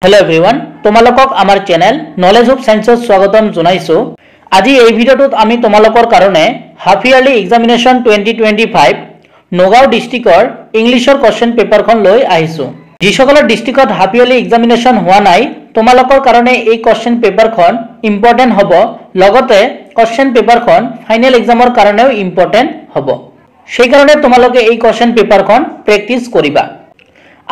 Hello everyone তোমালোকক আমাৰ channel knowledge of সায়েন্সত স্বাগতম জনাইছো। আজি এই ভিডিওটোত আমি তোমালোকৰ কাৰণে হাফ ইয়াৰলি এক্সামিনেশন 2025 নগাঁও ডিস্ট্ৰিক্টৰ ইংলিছৰ কোৱেশ্চন পেপাৰখন লৈ আহিছো। যিসকলৰ ডিস্ট্ৰিক্টত হাফ ইয়াৰলি এক্সামিনেশন হোৱা নাই তোমালোকৰ কাৰণে এই কোৱেশ্চন পেপাৰখন ইম্পৰ্টেন্ট হ'ব, লগতে কোৱেশ্চন পেপাৰখন ফাইনেল এক্সামৰ কাৰণেও ইম্পৰ্টেন্ট হ'ব। সেই কাৰণে তোমালোকে এই কোৱেশ্চন পেপাৰখন প্ৰেক্টিস কৰিবা।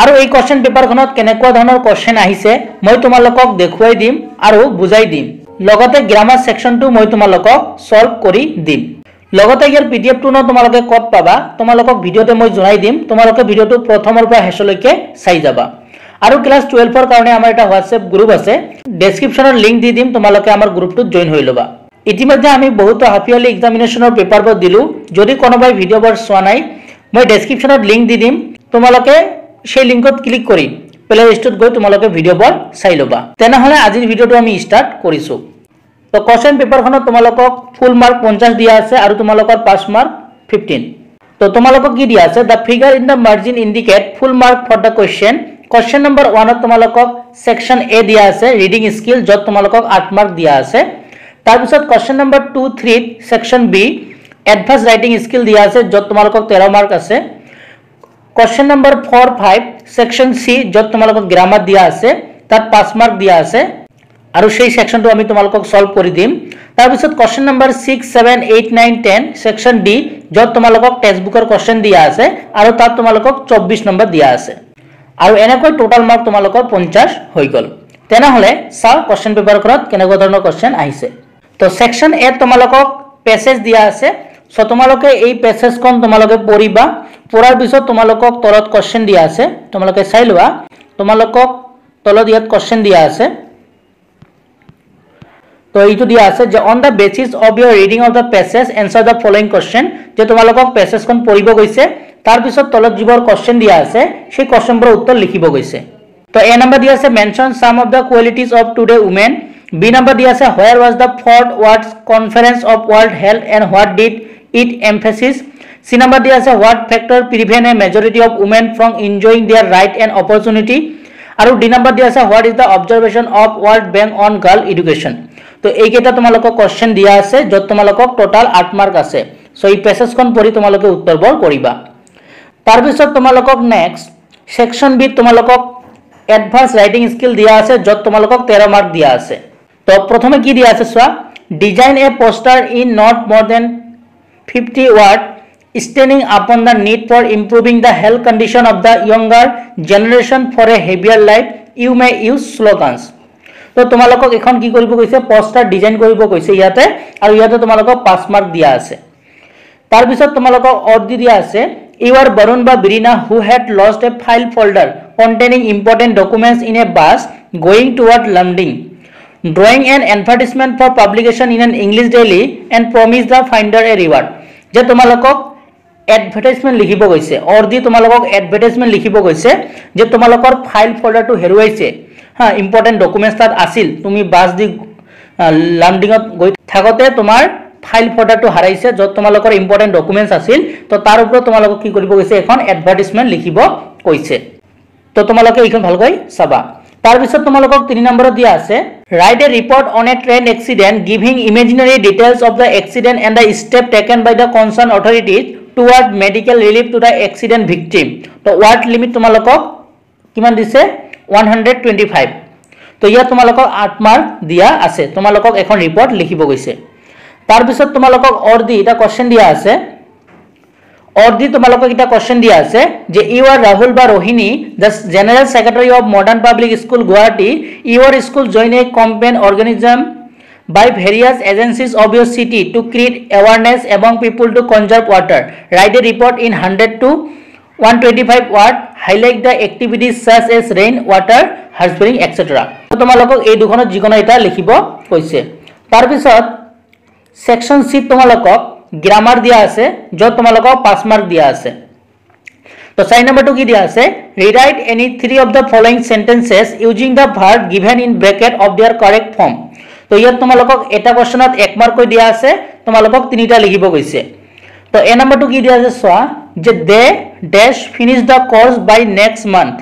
আৰু এই কোৱেশ্চন পেপাৰখনত কেনেকুৱা ধৰণৰ কোৱেশ্চন আহিছে মই তোমালোকক দেখুৱাই দিম আৰু বুজাই দিম, লগতে গ্ৰামাৰ সেকশনটো মই তোমালোকক সলভ কৰি দিম। লগতে ইয়াৰ পিডিএফটো ন তোমালোকে ক'ত পাবা তোমালোকক ভিডিওতে মই জনাই দিম। তোমালোকে ভিডিওটো প্ৰথমৰ পৰা শেষলৈকে চাই যাবা। আৰু ক্লাস 12 ৰ কাৰণে আমাৰ এটা হোৱাটসএপ গ্ৰুপ আছে, ডেসক্ৰিপচনৰ লিংক দি দিম, তোমালোকে আমাৰ গ্ৰুপটোত জয়েন হৈ ল'বা। ইতিমধ্যে আমি বহুত হাফ ইয়াৰলি এক্সামিনেশনৰ পেপাৰবোৰ দিলো। যদি কোনোবাই ভিডিওবোৰ চোৱা নাই মই ডেসক্ৰিপচনত লিংক দি দিম, তোমালোকে সেই লিংকত ক্লিক কৰি প্লে লিষ্টত গৈ তোমালোকে ভিডিওবোৰ চাই ল'বা। তেনেহলে আজিৰ ভিডিওটো আমি স্টাৰ্ট কৰিছো। তো কোৱেশ্চন পেপাৰখনত তোমালোকক ফুল মাৰ্ক 50 দিয়া আছে আৰু তোমালোকৰ পাস মাৰ্ক 15। তো তোমালোকক কি দিয়া আছে the figure in the margin indicate full mark for the question. Question number 1 ত তোমালোকক সেকশন এ দিয়া আছে ৰিডিং স্কিল, যত তোমালোকক 8 মাৰ্ক দিয়া আছে। তাৰ পিছত question number 2 3 section B advance writing skill দিয়া আছে, যত তোমালোকক 13 মাৰ্ক আছে। क्वेश्चन नंबर 4 5 सेक्शन सी যত তোমালোকক গ্ৰামাৰ দিয়া আছে তাত 5 মাৰ্ক দিয়া আছে আৰু সেই সেকশনটো আমি তোমালোকক সলভ কৰি দিম। তাৰ পিছত क्वेश्चन नंबर 6 7 8 9 10 সেকশন ডি যত তোমালোকক টেক্সট বুকৰ क्वेश्चन দিয়া আছে আৰু তাত তোমালোকক 24 নম্বৰ দিয়া আছে। আৰু এনেকৈ টোটাল মাৰ্ক তোমালোকৰ 50 হৈ গল। তেনেহলে চাও क्वेश्चन পেপাৰখনত কেনেকুৱা ধৰণৰ क्वेश्चन আহিছে। তো সেকশন এ তোমালোকক প্যাসেজ দিয়া আছে, সো তোমালোকে এই প্যাসেজখন তোমালোকে পঢ়িবা। পড়াৰ পিছত তোমালোকক তলত কোৱেশ্চন দিয়া আছে, তোমালোকে চাই লোৱা। তোমালোকক তলত ইয়াত কোৱেশ্চন দিয়া আছে। তো এইটো দিয়া আছে যে on the basis of your reading of the passage answer the following question, যে তোমালোকক প্যাসেজখন পঢ়িব গৈছে, তাৰ পিছত তলত যিবোৰ কোৱেশ্চন দিয়া আছে সেই কোৱেশ্চনবোৰৰ উত্তৰ লিখিব গৈছে। তো এ নম্বৰ দিয়া আছে mention some of the qualities of today women. B number দিয়া আছে where was the fourth world conference of world health and what did it emphasis. C number dia ase what factor prevent a majority of women from enjoying their right and opportunity. Aru D number dia ase what is the observation of World Bank on girl education. To ei keta tumalok question dia ase jot tumalok total 8 mark ase. So ei passage kon pori tumalok uttor bor koriba. Tar bisot tumalok next section B tumalok advanced writing skill dia ase jot tumalok 13 mark dia ase. To prothome ki dia ase swa design a poster in not more than 50 word standing upon the need for improving the health condition of the younger generation for a healthier life. You may use slogans. তো তোমালোকক এখন কি কৰিব কৈছে poster design কৰিব কৈছে ইয়াতে, আৰু ইয়াতে তোমালোকক 5 মাৰ্ক দিয়া আছে। তাৰ পিছত তোমালোকক অৰ্ডি দিয়া আছে you are Barun বা Birina who had lost a file folder containing important documents in a bus going toward London, drawing an advertisement for publication in an English daily and promise the finder a reward. যে তোমালোকক advertisement লিখিব গৈছে, অৰ্ডি তোমালোকক advertisement লিখিব গৈছে যে তোমালোকৰ file ফোল্ডাৰটো হেৰুৱাইছে। হা ইম্পৰ্টেন্ট ডকুমেন্টছ তাত আছিল, তুমি বাস দি লান্ডিঙত গৈ থাকতে তোমাৰ ফাইল ফোল্ডাৰটো হাৰাইছে যত তোমালোকৰ ইম্পৰ্টেন্ট ডকুমেন্টছ আছিল। তো তাৰ ওপৰত তোমালোকক কি কৰিব গৈছে এখন এডভাৰটাইজমেন্ট লিখিব কৈছে। তো তোমালোকে এইখন ভালকৈ চাবা। তাৰ পিছত তোমালোকক 3 নম্বৰত দিয়া আছে write a report on a train accident giving imaginary details of the accident and the step taken by the concerned authorities toward medical relief to the accident victim. তো word limit তোমালোকক কিমান দিছে 125। তো ইয়া তোমালোকক 8 মাৰ্ক দিয়া আছে, তোমালোকক এখন ৰিপৰ্ট লিখিব গৈছে। তাৰ পিছত তোমালোকক অৰ্ডি এটা কোৱেশ্চন দিয়া আছে। অৰ্ডি তোমালোকক এটা কোৱেশ্চন দিয়া আছে যে ইউ আৰ ৰাহুল বা Rohini the general secretary of modern public school Guwahati, your school join a campaign organism by various agencies of your city to create awareness among people to conserve water. Write a report in 100 to 125 word. Highlight the activities such as rain water harvesting etc. তো তোমালোকক এই দুখনত যিকোনো এটা লিখিব কৈছে। তাৰ পিছত সেকশন সি তোমালোকক গ্ৰামাৰ দিয়া আছে যত তোমালোকক 5 মাৰ্ক দিয়া আছে। তো 4 নম্বৰটো কি দিয়া আছে rewrite any 3 of the following sentences using the verb given in bracket of their correct form. তো ইয়াত তোমালোকক এটা কোৱেশ্চনত 1 মাৰ্ক কৈ দিয়া আছে, তোমালোকক তিনিটা লিখিব কৈছে। তো এ নম্বৰটো কি দিয়া আছে চোৱা যে they dash finish the course by next month.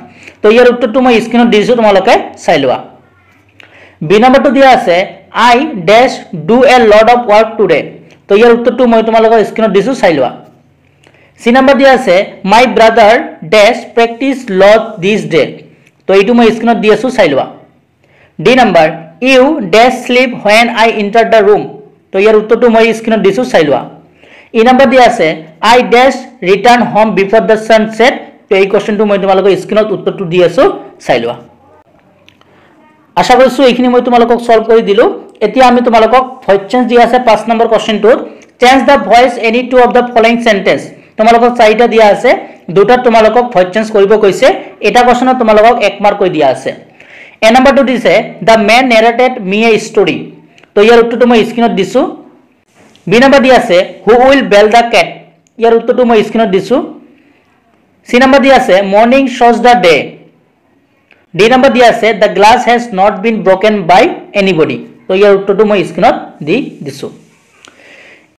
তো ইয়াৰ উত্তৰটো মই স্ক্ৰীনত দিছো তোমালোকে চাই লোৱা বি নম্বৰটো দিয়া আছে আই ডেশ do a lot of work today তো ইয়াৰ উত্তৰটো মই তোমালোকৰ স্ক্ৰীনত দিছো চাই লোৱা সি নম্বৰ দিয়া আছে মাই ব্ৰাদাৰ ডেশ প্ৰেক্টিস লট দিস ডে তো এইটো মই স্ক্ৰীনত দি আছো চাই লোৱা ডি নম্বৰ ইউ ডেশ slip when I enter the room তো ইয়াৰ উত্তৰটো মই স্ক্ৰীনত দিছো চাই লোৱা ই নম্বৰ দিয়া আছে I dash return home before the sun set তো এই কোশ্চেনটো মই তোমালোকৰ স্ক্ৰীনত উত্তৰটো দি আছো চাই লোৱা আশা কৰিছো এইখিনি মই তোমালোকক সলভ কৰি দিলো এতিয়া আমি তোমালোকক ভয়েস চেঞ্জ দিয়া আছে 5 নম্বৰ কোশ্চেনটোত change the voice any two of the following sentence তোমালোকক চাৰিটা দিয়া আছে দুটা তোমালোকক ভয়েস চেঞ্জ কৰিব কৈছে এটা কোশ্চেনত তোমালোকক 1 মাৰ্ক কৈ দিয়া আছে এ নম্বৰটো দিছে দা ম্যান নেৰেটেড মি এ ষ্টৰী তো ইয়াৰ উত্তৰটো মই স্ক্ৰীনত দিছো বি নম্বৰ দিয়া আছে who will bell da cat ইয়াৰ উত্তৰটো মই স্ক্ৰীনত দিছো সি নম্বৰ দিয়া আছে morning shows the day D number দিয়া আছে the glass has not been broken by anybody তো ইয়াৰ উত্তৰটো মই স্ক্ৰীনত দি দিছো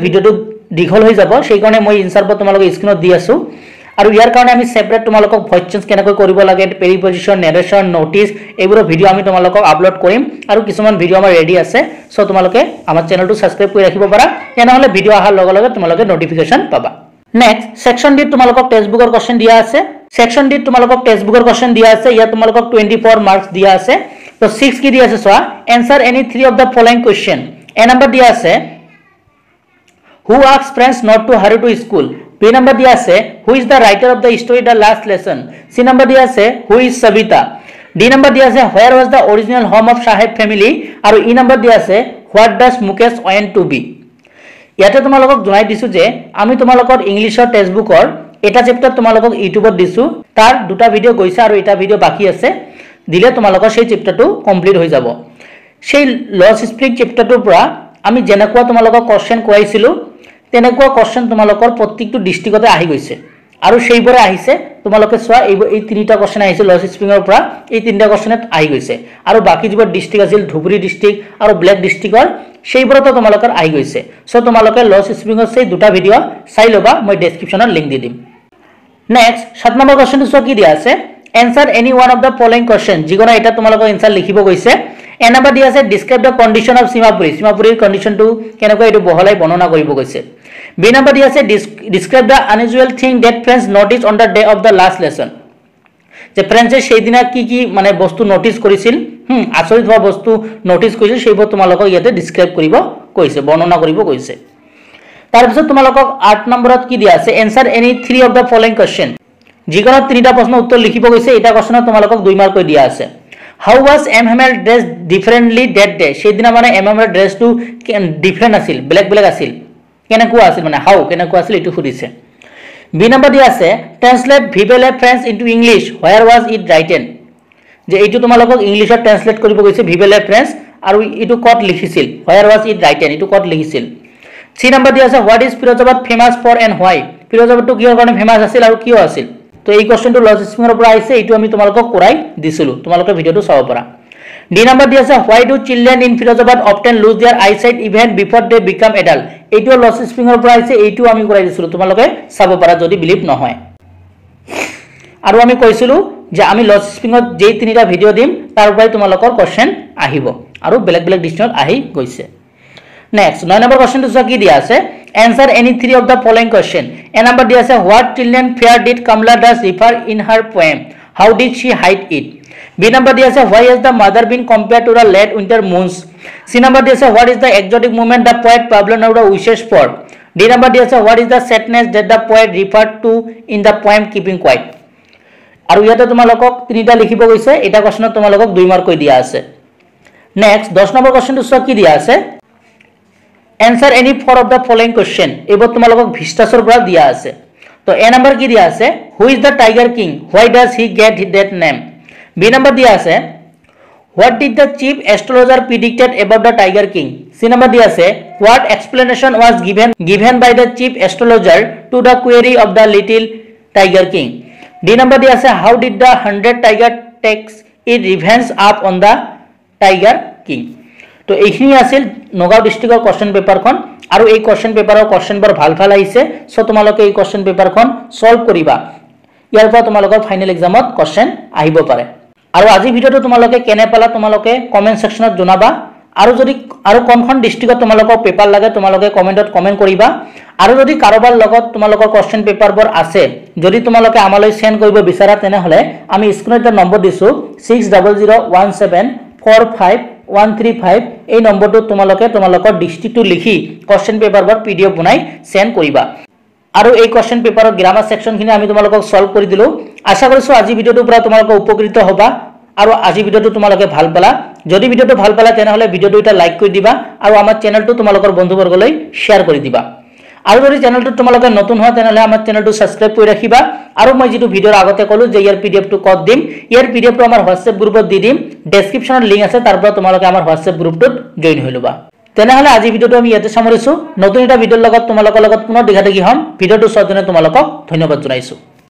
ভিডিওটো দীঘল হৈ যাব সেই কাৰণে মই আনসাৰ তোমালোকক স্ক্ৰীনত দি আছো আৰু ইয়াৰ কাৰণে আমি সেপাৰেট তোমালোকক ভয়েস চেঞ্জ কেনেকৈ কৰিব লাগে প্ৰিপজিশন নেৰেশন নোটিস এইবোৰ ভিডিও আমি তোমালোকক আপলোড কৰিম আৰু কিছুমান ভিডিও আমাৰ ৰেডি আছে সো তোমালোকে আমাৰ চেনেলটো সাবস্ক্ৰাইব কৰি ৰাখিব পাৰা এনেহলে ভিডিও আহাৰ লগে লগে তোমালোকে নোটিফিকেশন পাবা নেক্সট সেকশন ডি তোমালোকক টেক্সট বুকৰ কোশ্চেন দিয়া আছে সেকশন ডি তোমালোকক টেক্সট বুকৰ কোশ্চেন দিয়া আছে ইয়া তোমালোকক 24 মার্কস দিয়া আছে তো 6 কি দিয়া আছে সোয়া answer any 3 of the following question A number দিয়া আছে who asks friends not to hurry to school b number dia ase who is the writer of the story the last lesson c number dia ase who is sabita d number dia ase where was the original home of Saheb family aru e number dia ase what does Mukesh want to be ইয়াতে তোমালোকক জনাই দিছো যে আমি তোমালোকৰ ইংলিশৰ টেক্সটবুকৰ এটা chapter তোমালোকক ইউটিউবত দিছো তাৰ দুটা ভিডিও গৈছে আৰু এটা ভিডিও বাকি আছে দিলে তোমালোকৰ সেই চ্যাপ্টাৰটো কমপ্লিট হৈ যাব সেই লস স্পিকিং চ্যাপ্টাৰটোৰ পৰা আমি যেনেকুৱা তোমালোকক কোশ্চেন কোৱাইছিলো তেনেকুৱা কোশ্চেন তোমালোকৰ প্ৰত্যেকটো ডিস্ট্ৰিক্টতে আহি গৈছে আৰু সেইবোৰে আহিছে তোমালোকে সোৱা এই তিনিটা কোশ্চেন আহিছে লস স্প্ৰিঙৰ পৰা এই তিনিটা কোশ্চেনত আহি গৈছে আৰু বাকি যিবোৰ ডিস্ট্ৰিক্ট আছিল ধুবুৰী ডিস্ট্ৰিক্ট আৰু ব্লেক ডিস্ট্ৰিক্টৰ সেইবোৰতো তোমালোকৰ আহি গৈছে সো তোমালোকে লস স্প্ৰিঙৰ সেই দুটা ভিডিও চাই লবা মই ডেসক্ৰিপচনত লিংক দি দিম নেক্সট 7 নম্বৰ কোশ্চেনটো সোৱা কি দিয়া আছে answer any one of the following question যিকোনো এটা তোমালোকৰ আনসাৰ লিখিব গৈছে এ নম্বৰ দিয়া আছে ডেসক্ৰাইব দা কন্ডিশন অফ সীমাপুৰীৰ কন্ডিশনটো কেনেকৈ এটো বহলাই বৰ্ণনা কৰিব গৈছে বি নম্বৰ দিয়া আছে describe the unusual thing that friends notice on the day of the last lesson যে ফ্রেন্ডসে সেই দিনা কি মানে বস্তু নোটিস কৰিছিল আচৰিত হোৱা বস্তু নোটিস কৰিছিল সেইবোৰ তোমালোকক ইয়াতে ডেসক্ৰাইব কৰিব কৈছে বৰ্ণনা কৰিব কৈছে তাৰ পিছত তোমালোকক 8 নম্বৰত কি দিয়া আছে answer any 3 of the following question যিকোনো তিনিটা প্ৰশ্ন উত্তৰ লিখিব গৈছে এটা কোশ্চেনত তোমালোকক 2 মাৰ্ক কৈ দিয়া আছে how was MML dress differently that day সেইদিনা মানে এমএমএল ড্রেসটো ডিফারেন্ট আছিল ব্ল্যাক আছিল কেনেকুৱা আছিল মানে হাউ কেনেকুৱা আছিল এটো সুধিছে বি নম্বৰ দিয়া আছে translate vive la France into English where was it written যে এইটো তোমালোকক ইংলিশত ট্ৰান্সলেট কৰিব গৈছে ভিভেলে ফ্ৰেন্স আৰু এটো কত লিখিছিল হোয়াৰ ওয়াজ ইট ৰাইটেন এটো কত লিখিছিল সি নম্বৰ দিয়া আছে what is Firozabad famous for and why ফিৰোজাবাদটো কিহৰ কাৰণে ফেমাস আছিল আৰু কিয় আছিল তো এই কোশ্চেনটো লজিক স্প্ৰিঙৰ পৰা আহিছে এইটো আমি তোমালোকক কৰাই দিছিলো তোমালোকে ভিডিওটো চাব পাৰা ডি নম্বৰ দিয়া আছে why do children in Firozabad often lose their eyesight even before they become adult এইটো লজিক স্প্ৰিঙৰ পৰা আহিছে এইটো আমি কৰাই দিছিলো তোমালোকে চাব পাৰা যদি বিলিভ নহয় আৰু আমি কৈছিলো যে আমি লজিক স্প্ৰিঙত যে তিনিটা ভিডিও দিম তাৰ পৰাই তোমালোকৰ কোশ্চেন আহিব আৰু বেলেগ ডিস্ট্ৰিক্টত আহি গৈছে নেক্সট 9 নম্বৰ কোশ্চেনটো কি দিয়া আছে answer any 3 of the following question a number dia ase what children fair did Kamala Das refer in her poem how did she hide it b number dia ase why has the mother been compared to the late winter moons c number dia ase what is the exotic movement the poet Pablo Neruda wishes for d number dia ase what is the sadness that the poet referred to in the poem keeping quiet aru yate tumalokok tinita likhibo goise eta question tumalokok 2 mark koi dia ase next 10 number question to ki dia ase answer any 4 of the following question এবার তোমালোকক ভিস্টাসৰ পৰা দিয়া আছে তো এ number কি দিয়া আছে who is the tiger king why does he get that name b number দিয়া আছে what did the chief astrologer predicted about the tiger king c number দিয়া আছে what explanation was given by the chief astrologer to the query of the little tiger king d number দিয়া আছে how did the 100 tiger takes its revenge up on the tiger king তো এইখিনি আছিল Nagaon ডিস্ট্ৰিক্টৰ question পেপাৰখন আৰু এই question পেপাৰৰ কোশ্চেনবোৰ ভাল আহিছে সো তোমালোকে এই কোশ্চেন পেপাৰখন সলভ কৰিবা ইয়াৰ পৰা তোমালোকৰ ফাইনেল এক্সামত কোৱেশ্চন আহিব পাৰে আৰু আজি ভিডিওটো তোমালোকে কেনে পালা তোমালোকে কমেন্ট সেকশনত জনাবা আৰু যদি আৰু কোনখন ডিস্ট্ৰিক্টত তোমালোকৰ পেপাৰ লাগে তোমালোকে কমেন্টত কমেন্ট কৰিবা আৰু যদি কাৰোবাৰ লগত তোমালোকৰ কোৱেশ্চন পেপাৰবোৰ আছে যদি তোমালোকে আমালৈ সেন্ড কৰিব বিচাৰা তেনেহলে আমি স্ক্ৰিনত এটা নম্বৰ দিছো 6001745135 এই নম্বৰটো তোমালোকৰ ডিস্ট্ৰিক্টটো লিখি কোৱেশ্চন পেপাৰবোৰ পিডিএফ বনাই সেন্ড কৰিবা আৰু এই কোৱেশ্চন পেপাৰৰ গ্ৰামাৰ সেকশনখিনি আমি তোমালোকক সলভ কৰি দিলো আশা কৰিছো আজি ভিডিওটোৰ পৰা তোমালোক উপকৃত হ'বা আৰু আজি ভিডিওটো তোমালোকে ভাল পালা যদি ভিডিওটো ভাল পালা তেনেহলে ভিডিওটো এটা লাইক কৰি দিবা আৰু আমাৰ চেনেলটো তোমালোকৰ বন্ধুবৰ্গলৈ শেয়াৰ কৰি দিবা আৰু যদি চেনেলটো তোমালোকে নতুন হয় তেনেহলে আমাৰ চেনেলটো সাবস্ক্ৰাইব কৰি ৰাখিবা আৰু মই যেটো ভিডিওৰ আগতে কলো যে ইয়াৰ পিডিএফটো কত দিম ইয়াৰ পিডিএফটো আমাৰ হোৱাটসএপ গ্ৰুপত দি দিম ডেসক্ৰিপচনত লিংক আছে তাৰ পৰা তোমালোকে আমাৰ হোৱাটসএপ গ্ৰুপটোত জয়েন হৈ লবা তেনেহলে আজি ভিডিওটো আমি ইয়াতে সামৰিছো নতুন এটা ভিডিওৰ লগত তোমালোকৰ লগত পুনৰ দেখা দেখি হম ভিডিওটো চোৱাৰ কাৰণে তোমালোকক ধন্যবাদ জনাইছো